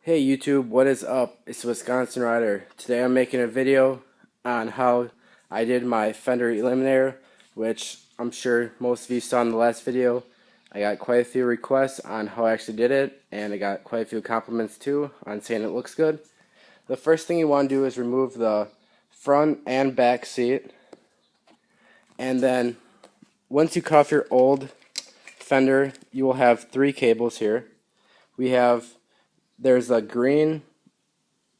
Hey YouTube, what is up? It's Wisconsin Rider. Today I'm making a video on how I did my Fender Eliminator, which I'm sure most of you saw in the last video. I got quite a few requests on how I actually did it, and I got quite a few compliments too on saying it looks good. The first thing you want to do is remove the front and back seat, and then once you cut off your old Fender, you will have three cables here. There's a green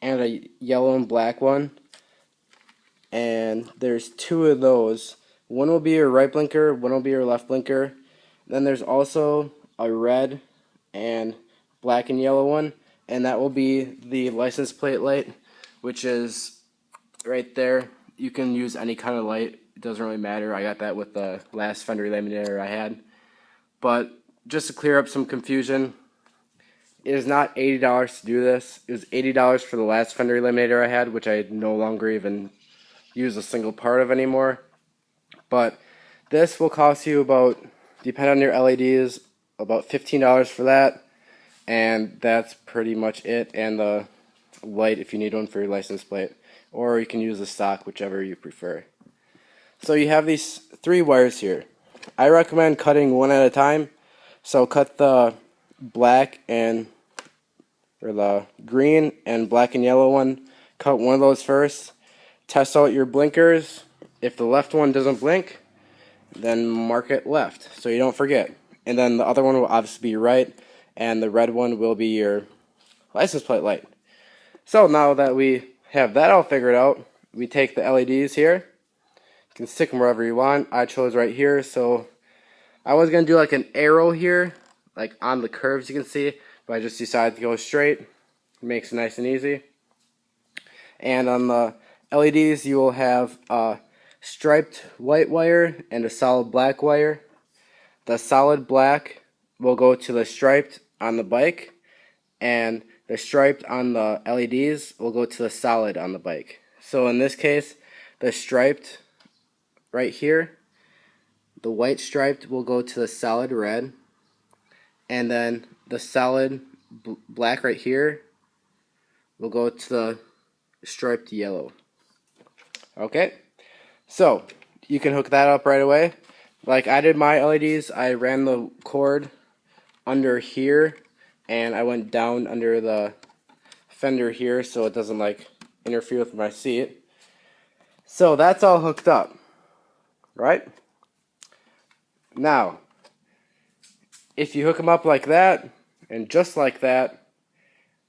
and a yellow and black one, and there's two of those. One will be your right blinker, one will be your left blinker. Then there's also a red and black and yellow one, and that will be the license plate light, which is right there. You can use any kind of light, it doesn't really matter. I got that with the last Fender Eliminator I had. But just to clear up some confusion, it is not $80 to do this. It was $80 for the last Fender Eliminator I had, which I no longer even use a single part of anymore. But this will cost you about, depending on your LEDs, about $15 for that. And that's pretty much it. And the light if you need one for your license plate. Or you can use the stock, whichever you prefer. So you have these three wires here. I recommend cutting one at a time. So cut the black and or the green and black and yellow one. Cut one of those first. Test out your blinkers. If the left one doesn't blink, then mark it left so you don't forget. And then the other one will obviously be right, and the red one will be your license plate light. So now that we have that all figured out, we take the LEDs here. You can stick them wherever you want. I chose right here, so I was going to do like an arrow here, like on the curves you can see, but I just decided to go straight. It makes it nice and easy. And on the LEDs you will have a striped white wire and a solid black wire. The solid black will go to the striped on the bike, and the striped on the LEDs will go to the solid on the bike. So in this case, the striped right here, the white striped will go to the solid red, and then the solid black right here will go to the striped yellow. Okay, so you can hook that up right away. Like I did my LEDs, I ran the cord under here, and I went down under the fender here so it doesn't like interfere with my seat. So that's all hooked up, right? Now, if you hook them up like that, and just like that,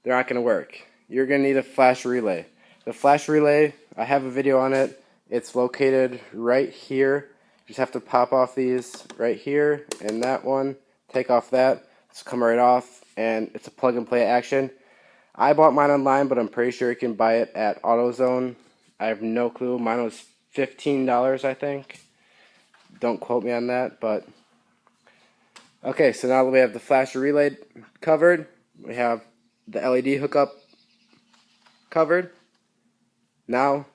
they're not going to work. You're going to need a flash relay. The flash relay, I have a video on it. It's located right here. You just have to pop off these right here, and that one, take off that. It's come right off, and it's a plug and play action. I bought mine online, but I'm pretty sure you can buy it at AutoZone. I have no clue. Mine was $15, I think. Don't quote me on that, but okay, so now that we have the flash relay covered, we have the LED hookup covered. Now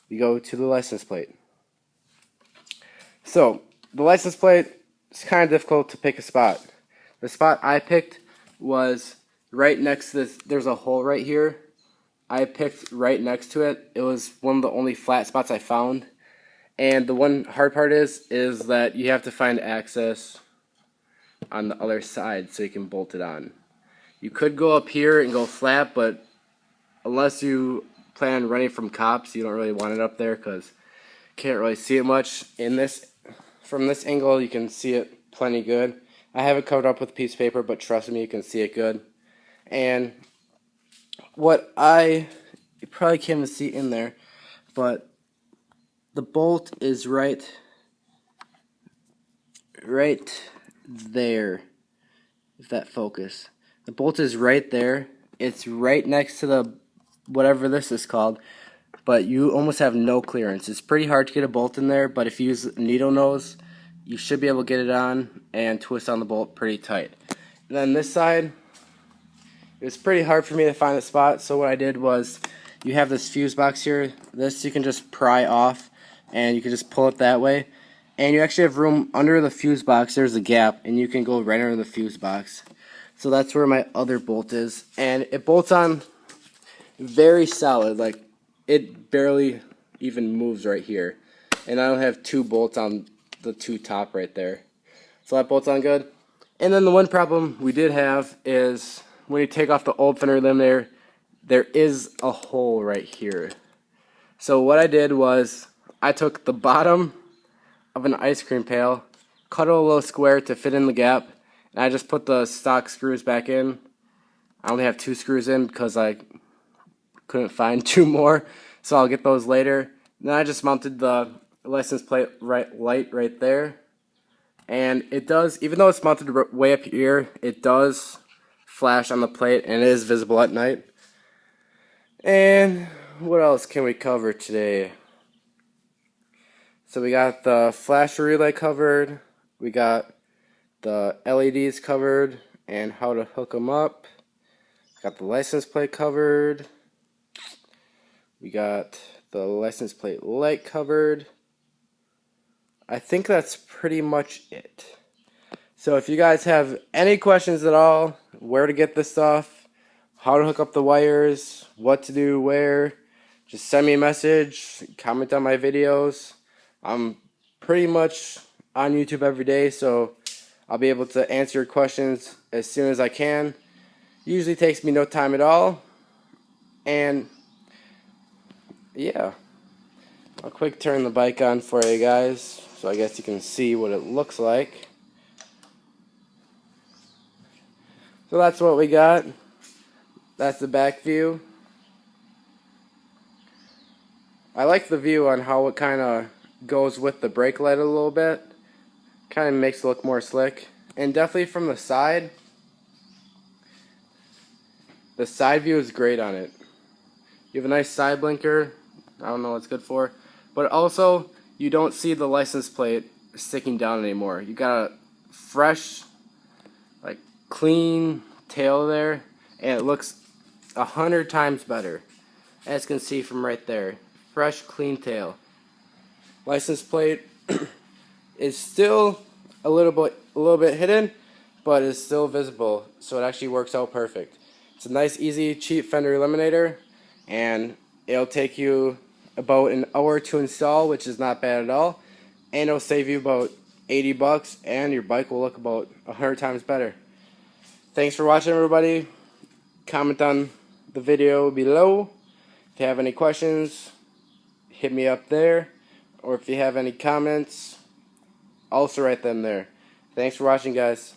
we go to the license plate. So the license plate is kind of difficult to pick a spot. The spot I picked was right next to this. There's a hole right here. I picked right next to it. It was one of the only flat spots I found. And the one hard part is that you have to find access on the other side so you can bolt it on. You could go up here and go flat, but unless you plan on running from cops, you don't really want it up there because you can't really see it much. From this angle, you can see it plenty good. I have it covered up with a piece of paper, but trust me, you can see it good. And you probably can't even see in there, but the bolt is right there, if that focus. The bolt is right there. It's right next to the whatever this is called, but you almost have no clearance. It's pretty hard to get a bolt in there, but if you use a needle nose, you should be able to get it on and twist on the bolt pretty tight. And then this side, it was pretty hard for me to find a spot, so what I did was, you have this fuse box here. This you can just pry off, and you can just pull it that way. And you actually have room under the fuse box. There's a gap, and you can go right under the fuse box. So that's where my other bolt is, and it bolts on very solid. Like, it barely even moves right here, and I don't have 2 bolts on the 2 top right there, so that bolts on good. And then the one problem we did have is when you take off the old Fender Eliminator, there is a hole right here. So what I did was I took the bottom of an ice cream pail, cut a little square to fit in the gap, and I just put the stock screws back in. I only have 2 screws in because I couldn't find 2 more, so I'll get those later. Then I just mounted the license plate light right there, and it does, even though it's mounted way up here, it does flash on the plate and it is visible at night. And what else can we cover today? So we got the flash relay covered, we got the LEDs covered and how to hook them up, got the license plate covered, we got the license plate light covered. I think that's pretty much it. So if you guys have any questions at all, where to get this stuff, how to hook up the wires, what to do where, just send me a message, comment on my videos. I'm pretty much on YouTube every day, so I'll be able to answer your questions as soon as I can. Usually takes me no time at all. And yeah, I'll quick turn the bike on for you guys, so I guess you can see what it looks like. So that's what we got. That's the back view. I like the view on how it kind of goes with the brake light a little bit. Kind of makes it look more slick. And definitely from the side view is great on it. You have a nice side blinker. I don't know what it's good for. But also, you don't see the license plate sticking down anymore. You got a fresh, like, clean tail there, and it looks 100 times better. As you can see from right there. Fresh, clean tail. License plate is still a little bit hidden, but it's still visible, so it actually works out perfect. It's a nice, easy, cheap Fender Eliminator, and it'll take you about an hour to install, which is not bad at all, and it'll save you about $80, and your bike will look about 100 times better. Thanks for watching, everybody. Comment on the video below. If you have any questions, hit me up there, or if you have any comments, also write them there. Thanks for watching, guys.